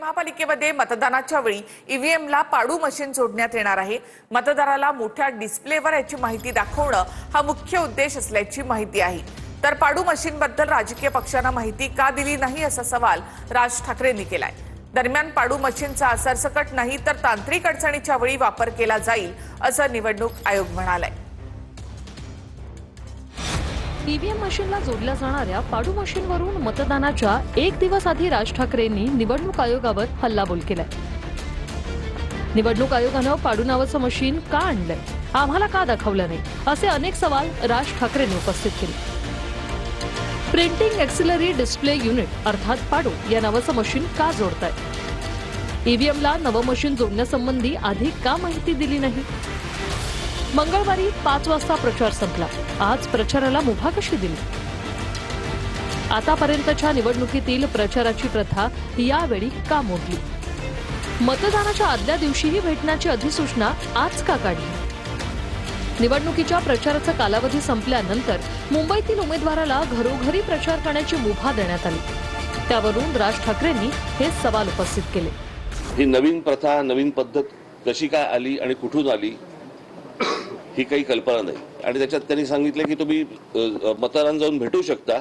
महापालिकेमध्ये मतदानाच्या वेळी ईव्हीएमला पाडू मशीन जोडण्यात येणार आहे। मतदाराला मोठ्या डिस्प्लेवर याची माहिती दाखवणं हा मुख्य उद्देश असल्याची माहिती आहे। तर पाडू मशीनबद्दल राजकीय पक्षांना माहिती का दिली नाही असा सवाल राज ठाकरेंनी केलाय। दरम्यान पाडू मशीनचा सरसकट नाही तर तांत्रिक अडचणीच्या वेळी वापर केला जाईल असं निवडणूक आयोग म्हणालाय। ईव्हीएम मशीनला जोडल्या जाणाऱ्या पाडू मशीनवरून मतदानाच्या एक दिवस आधी राज ठाकरेंनी निवडणूक आयोगावर हल्लाबोल केलाय। निवडणूक आयोगानं पाडू नावाचं मशीन का आणलंय, आम्हाला का दाखवलं नाही, असे अनेक सवाल राज ठाकरेंनी उपस्थित केले। प्रिंटिंग एक्सिलरी डिस्प्ले युनिट अर्थात पाडू या नावाचं मशीन का जोडताय, ईव्हीएमला नवं मशीन जोडण्यासंबंधी आधी का माहिती दिली नाही। मंगळवारी 5 वाजता प्रचार संपला, आज प्रचाराला मुभा कशी दिली। आतापर्यंतच्या निवडणुकीतील प्रचाराची प्रथा यावेळी का मोडली, मतदानाच्या आदल्या दिवशीही भेटण्याची अधिसूचना आज का काढली। निवडणुकीच्या प्रचाराचा कालावधी संपल्यानंतर मुंबईतील उमेदवाराला घरोघरी प्रचार करण्याची मुभा देण्यात आली, त्यावरून राज ठाकरेंनी हे सवाल उपस्थित केले। ही नवीन प्रथा, नवीन पद्धत कशी काय आली आणि कुठून आली ही काही कल्पना नाही। आणि त्याच्यात त्यांनी सांगितले की तुम्ही मतदारांना जाऊन भेटू शकता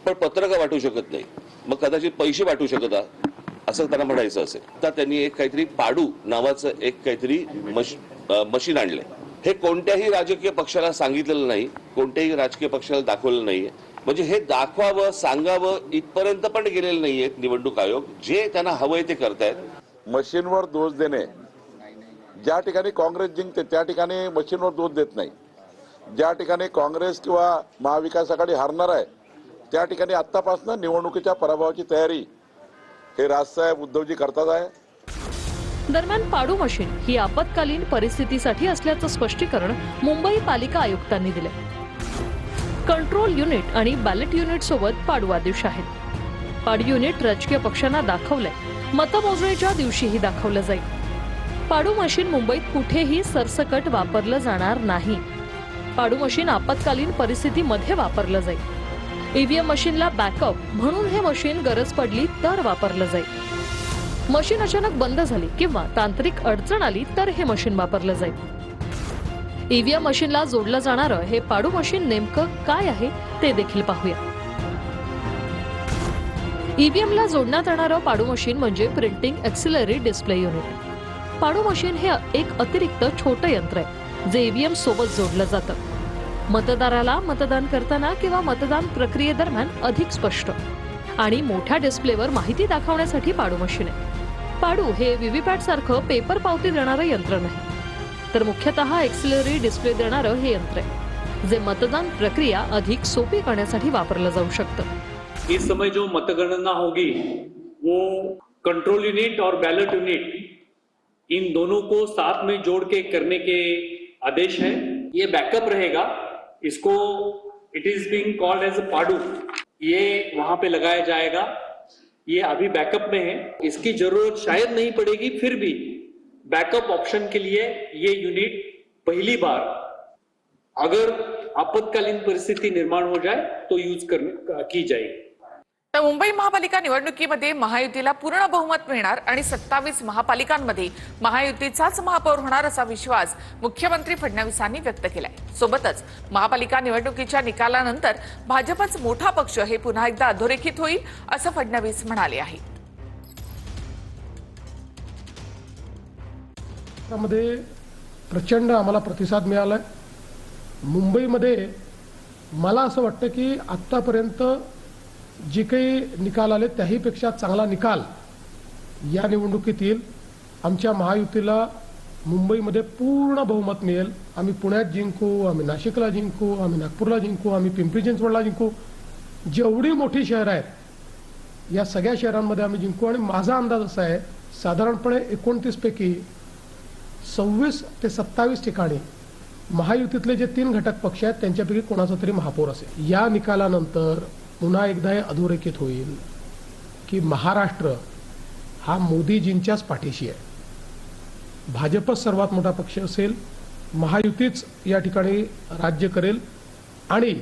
पण पत्रक वाटू शकत नाही, मग कदाचित पैसे वाटू शकता असं त्यांना म्हणायचं असेल। तर त्यांनी एक काहीतरी पाडू नावाचं एक काहीतरी मशीन आणलंय। हे कोणत्याही राजकीय पक्षाला सांगितलेलं नाही, कोणत्याही राजकीय पक्षाला दाखवलेलं नाहीये। म्हणजे हे दाखवावं, सांगावं इथपर्यंत पण गेलेलं नाहीये निवडणूक आयोग। जे त्यांना हवंय ते करतायत। मशीनवर दोष देणे, ज्या ठिकाणी काँग्रेस जिंकते त्या ठिकाणी मशीनवर दोष देत नाही, ज्या ठिकाणी काँग्रेस किंवा महाविकास आघाडी हारणार आहे त्या ठिकाणी आतापासून निवडणुकीच्या पराभवाची तयारी हे राजसाहेब उद्धवजी करतात आहे। दरम्यान पाडू मशीन ही आपत्कालीन परिस्थितीसाठी असल्याचं स्पष्टीकरण मुंबई पालिका आयुक्तांनी दिले। कंट्रोल युनिट आणि बॅलेट युनिट सोबत पाडू आदेश आहेत। पाडू युनिट राजकीय पक्षांना दाखवलंय, मतमोजणीच्या दिवशीही दाखवलं जाईल। पाडू मशीन मुंबईत कुठेही सरसकट वापरलं जाणार नाही। पाडू मशीन आपत्कालीन परिस्थितीमध्ये वापरलं जाईल। ईव्हीएम मशीनला बॅकअप म्हणून हे मशीन गरज पडली तर वापरलं जाईल। मशीन अचानक बंद झाली किंवा तांत्रिक अडचण आली तर हे मशीन वापरलं जाईल। ईव्हीएम मशीनला जोडलं जाणारं हे पाडू मशीन नेमकं काय आहे ते देखील पाहूया। ईव्हीएमला जोडण्यात येणारं पाडू मशीन म्हणजे प्रिंटिंग एक्सिलरी डिस्प्ले युनिट। पाडू मशीन हे एक अतिरिक्त छोटं यंत्र आहे जे ईव्हीएम सोबत जोडलं जातं। मतदाराला मतदान करताना किंवा मतदान प्रक्रियेदरम्यान अधिक स्पष्ट आणि मोठ्या डिस्प्लेवर माहिती दाखवण्यासाठी पाडू मशीन आहे। पाडू हे व्हीव्हीपॅट सारखं पेपर पावती देणारं यंत्र नाही, तर मुख्यतः एक्सिलरी डिस्प्ले देणारं हे यंत्र आहे जे मतदान प्रक्रिया अधिक सोपी करण्यासाठी वापरलं जाऊ शकतं। इस समय जो मतगणना होगी वो कंट्रोल यूनिट और बैलेट यूनिट इन दोनों को साथ में जोड़ के करने के आदेश हैं। ये बैकअप रहेगा, इसको it is being called as पाडू, ये वहां पे लगाया जाएगा। ये अभी बैकअप में है, इसकी जरूरत शायद नहीं पड़ेगी, फिर भी बैकअप ऑप्शन के लिए ये यूनिट पहली बार अगर आपातकालीन परिस्थिति निर्माण हो जाए तो यूज की जाएगी। तर मुंबई महापालिका निवडणुकीमध्ये महायुतीला पूर्ण बहुमत मिळणार आणि 27 महापालिकांमध्ये महायुतीचाच महापौर होणार असा विश्वास मुख्यमंत्री फडणवीसांनी व्यक्त केलाय। सोबतच महापालिका निवडणुकीच्या निकालानंतर भाजपच मोठा पक्ष हे पुन्हा एकदा अधोरेखित होईल असं फडणवीस म्हणाले आहेत। त्यामध्ये प्रचंड आम्हाला प्रतिसाद मिळालाय। मुंबईमध्ये मला असं वाटतं की आतापर्यंत जे काही निकाल आले त्याहीपेक्षा चांगला निकाल या निवडणुकीत येईल। आमच्या महायुतीला मुंबईमध्ये पूर्ण बहुमत मिळेल। आम्ही पुण्यात जिंकू, आम्ही नाशिकला जिंकू, आम्ही नागपूरला जिंकू, आम्ही पिंपरी चिंचवडला जिंकू। जेवढी मोठी शहरं आहेत या सगळ्या शहरांमध्ये आम्ही जिंकू। आणि माझा अंदाज असा आहे साधारणपणे 29 पैकी 26 ते 27 ठिकाणी महायुतीतले जे 3 घटक पक्ष आहेत त्यांच्यापैकी कोणाचा तरी महापौर असेल। या निकालानंतर पुन्हा एकदा हे अधोरेखित होईल की महाराष्ट्र हा मोदीजींच्याच पाठीशी आहे। भाजपच सर्वात मोठा पक्ष असेल, महायुतीच या ठिकाणी राज्य करेल आणि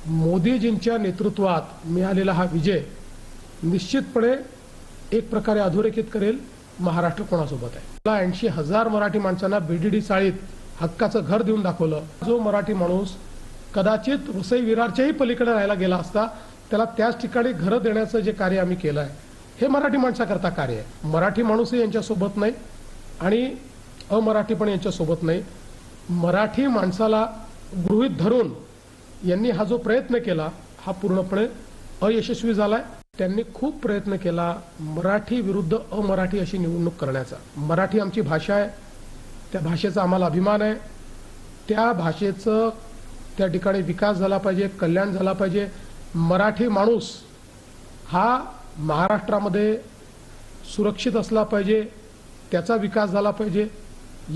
मोदीजींच्या नेतृत्वात मिळालेला हा विजय निश्चितपणे एक प्रकारे अधोरेखित करेल महाराष्ट्र कोणासोबत आहे. 80,000 मराठी माणसांना बीडीडी चाळीत हक्काचं घर देऊन दाखवलं. जो मराठी माणूस कदाचित वसई विरारच्याही पलीकडे राहायला गेला असता त्याला त्याच ठिकाणी घरं देण्याचं जे कार्य आम्ही केलं आहे हे मराठी माणसाकरता कार्य आहे. मराठी माणूसही यांच्यासोबत नाही आणि अमराठी पण यांच्यासोबत नाही. मराठी माणसाला गृहीत धरून यांनी हा जो प्रयत्न केला हा पूर्णपणे अयशस्वी झालाय. त्यांनी खूप प्रयत्न केला मराठी विरुद्ध अमराठी अशी निवडणूक करण्याचा. मराठी आमची भाषा आहे, त्या भाषेचा आम्हाला अभिमान आहे. त्या भाषेचं त्या ठिकाणी विकास झाला पाहिजे, कल्याण झाला पाहिजे. मराठी माणूस हा महाराष्ट्रामध्ये सुरक्षित असला पाहिजे, त्याचा विकास झाला पाहिजे,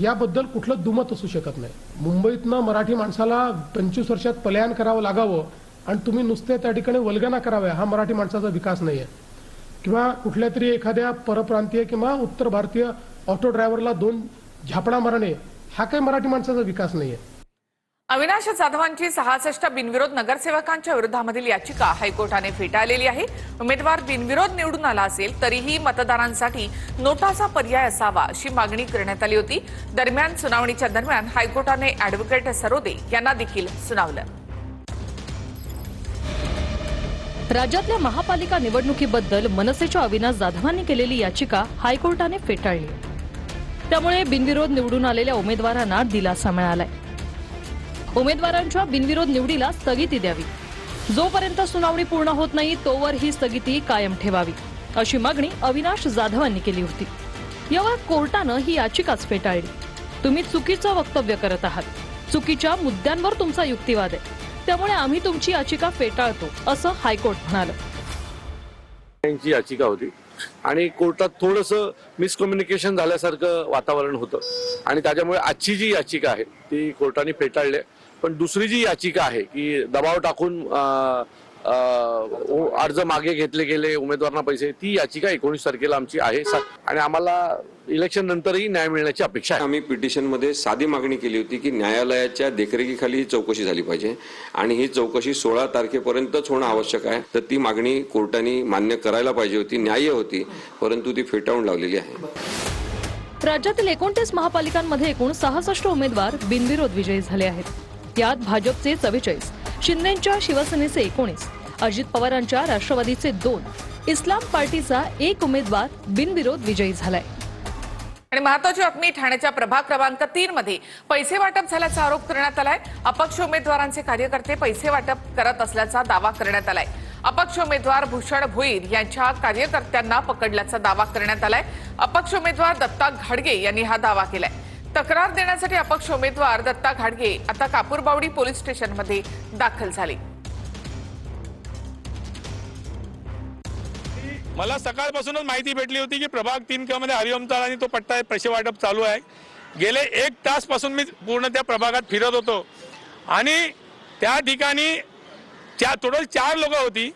याबद्दल कुठलं दुमत असू शकत नाही. मुंबईतनं मराठी माणसाला 25 वर्षात पलायन करावं लागावं आणि तुम्ही नुसते त्या ठिकाणी वल्गना कराव्या हा मराठी माणसाचा विकास नाही आहे. किंवा कुठल्या तरी एखाद्या परप्रांतीय किंवा उत्तर भारतीय ऑटो ड्रायव्हरला 2 झापडा मारणे हा काही मराठी माणसाचा विकास नाही आहे. अविनाश जाधवांची 66 बिनविरोध नगरसेवकांच्या विरोधामधील याचिका हायकोर्टाने फेटाळलेली आहे. उमेदवार बिनविरोध निवडून आला असेल तरीही मतदारांसाठी नोटाचा पर्याय असावा अशी मागणी करण्यात आली होती. दरम्यान सुनावणीच्या दरम्यान हायकोर्टाने अॅडव्होकेट सरोदे यांना देखील सुनावलं. राज्यातल्या महापालिका निवडणुकीबद्दल मनसेच्या अविनाश जाधवांनी केलेली याचिका हायकोर्टाने फेटाळली. त्यामुळे बिनविरोध निवडून आलेल्या उमेदवारांना दिलासा मिळालाय. उमेदवारांच्या बिनविरोध निवडीला स्थगिती द्यावी. जोपर्यंत सुनावणी पूर्ण होत नाही तोवर ही स्थगिती कायम ठेवावी अशी मागणी अविनाश जाधवांनी केली होती. यावर कोर्टानं ही याचिकाच फेटाळली. तुम्ही चुकीचं वक्तव्य करत आहात, चुकीच्या मुद्द्यांवर तुमचा युक्तिवाद आहे, त्यामुळे आम्ही तुमची याचिका फेटाळतो असं हायकोर्ट म्हणालं. त्यांची याचिका होती आणि कोर्टात थोडंसं मिसकम्युनिकेशन झाल्यासारखं वातावरण होतं आणि त्याच्यामुळे आजची जी याचिका आहे ती कोर्टाने फेटाळली. पण दुसरी जी याचिका आहे की दबाव टाकून अर्ज मागे घेतले गेले, उमेदवारांना पैसे, ती याचिका 19 तारखेला आमची आहे आणि आम्हाला इलेक्शन नंतरही न्याय मिळण्याची अपेक्षा आहे. आम्ही पिटिशनमध्ये साधी मागणी केली होती की न्यायालयाच्या देखरेखीखाली ही चौकशी झाली पाहिजे आणि ही चौकशी 16 तारखेपर्यंतच होणं आवश्यक आहे. तर ती मागणी कोर्टाने मान्य करायला पाहिजे होती, न्याय्य होती, परंतु ती फेटाळून लावलेली आहे. राज्यातील 29 महापालिकांमध्ये एकूण 66 उमेदवार बिनविरोध विजयी झाले आहेत. यात भाजपचे 44, शिंदेच्या शिवसेनेचे 19, अजित पवारांच्या राष्ट्रवादीचे 2, इस्लाम पार्टीचा 1 उमेदवार बिनविरोध विजयी झालाय. आणि महत्वाची बातमी, ठाण्याच्या प्रभाग क्रमांक 3 मध्ये पैसे वाटप झाल्याचा आरोप करण्यात आलाय. अपक्ष उमेदवारांचे कार्यकर्ते पैसे वाटप करत असल्याचा दावा करण्यात आलाय. अपक्ष उमेदवार भूषण भोईर यांच्या कार्यकर्त्यांना पकडल्याचा दावा करण्यात आलाय. अपक्ष उमेदवार दत्ता घाडगे यांनी हा दावा केलाय. तक्रार देण्यासाठी अपक्ष उमेदवार दत्ता घाडगे आता कापूरबावडी पोलीस स्टेशनमध्ये दाखल झाले. मला सकाळपासूनच माहिती भेटली होती की प्रभाग 3 मध्ये हरिओमताल आणि तो पट्टा पैसे वाटप चालू आहे. गेले 1 तासपासून मी पूर्ण त्या प्रभागात फिरत होतो आणि त्या ठिकाणी टोटल 4 लोक होती.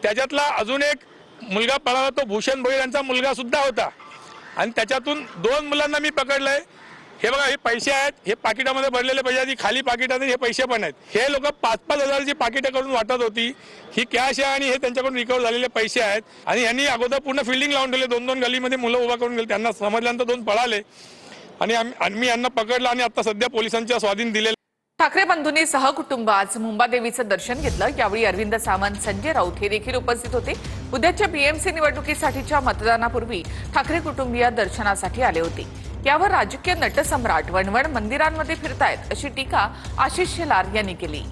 त्याच्यातला अजून एक मुलगा पळाला, तो भूषण भोईर यांचा मुलगा सुद्धा होता आणि त्याच्यातून 2 मुलांना मी पकडलंय. हे बघा, हे पैसे आहेत, हे पाकिटामध्ये भरलेले पैसे आहेत, खाली पाकिटामध्ये हे पैसे पण आहेत. हे लोक 5-5 हजाराची पाकिटं करून वाटत होती. ही कॅश आहे आणि हे त्यांच्याकडून रिकव्हर झालेले पैसे आहेत. आणि यांनी अगोदर पूर्ण फिल्डिंग लावून ठेवले. 2-2 गलीमध्ये मुलं उभा करून गेले. त्यांना समजल्यानंतर 2 पळाले आणि आम्ही यांना पकडलं आणि आता सध्या पोलिसांच्या स्वाधीन दिलेलं. ठाकरे बंधूंनी सहकुटुंब आज मुंबादेवीचं दर्शन घेतलं. यावेळी अरविंद सावंत, संजय राऊत हे देखील उपस्थित होते. उद्याच्या बीएमसी निवडणुकीसाठीच्या मतदानापूर्वी ठाकरे कुटुंबीय दर्शनासाठी आले होते. यावर राजकीय नटसम्राट वणवण मंदिरांमध्ये फिरतायत अशी टीका आशिष शेलार यांनी केली.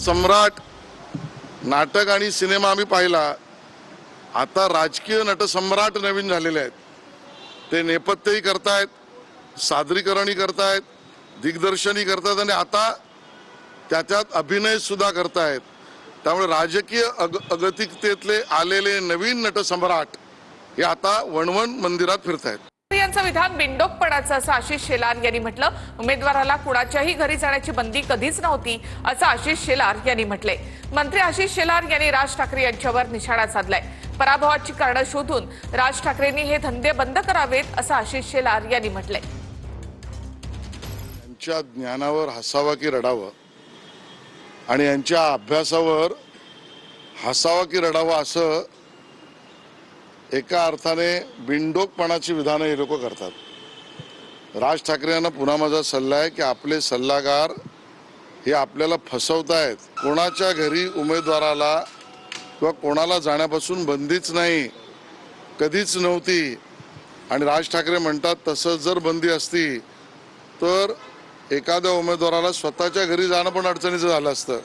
सम्राट नाटक आणि सिनेमा आम्ही पाहिला. आता राजकीय नटसम्राट नवीन झालेले आहेत. ते नेपथ्यही करतायत, सादरीकरणही करतायत, दिग्दर्शनही करतायत आणि आता त्याच्यात अभिनय सुद्धा करतायत. त्यामुळे राजकीय अगतिकतेतले आलेले नवीन नटसम्राट हे आता वणवण मंदिरात फिरतायत. यांचं विधान बिनडोकपणाचं असं आशिष शेलार यांनी म्हटलं. उमेदवाराला कुणाच्याही घरी जाण्याची बंदी कधीच नव्हती असं आशिष शेलार यांनी म्हटलंय. मंत्री आशिष शेलार यांनी राज ठाकरे यांच्यावर निशाणा साधलाय. पराभवाची कारणं शोधून राज ठाकरेंनी हे धंदे बंद करावेत असं आशिष शेलार यांनी म्हटलंय. यांच्या ज्ञानावर हसावं की रडावं आणि यांच्या अभ्यासावर हसावं की रडावं असं एका अर्थाने बिनडोकपणाची विधानं हे लोक करतात। राज ठाकरे यांना पुन्हा माझा सल्ला आहे की आपले सल्लागार हे आपल्याला फसवतायत। कोणाच्या घरी उमेदवाराला किंवा कोणाला जाण्यापासून बंदीच नाही, कधीच नव्हती। आणि राज ठाकरे म्हणतात तसं जर बंदी असती तर एखाद्या उमेदवाराला स्वतःच्या घरी जाणं पण अडचणीचं झालं असतं,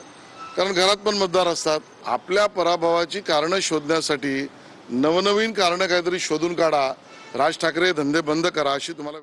कारण घरात पण मतदार असतात। आपल्या पराभवाची कारणं शोधण्यासाठी नवनवीन कारणं काहीतरी शोधून काढा, राज ठाकरे धंदे बंद करा अशी तुम्हाला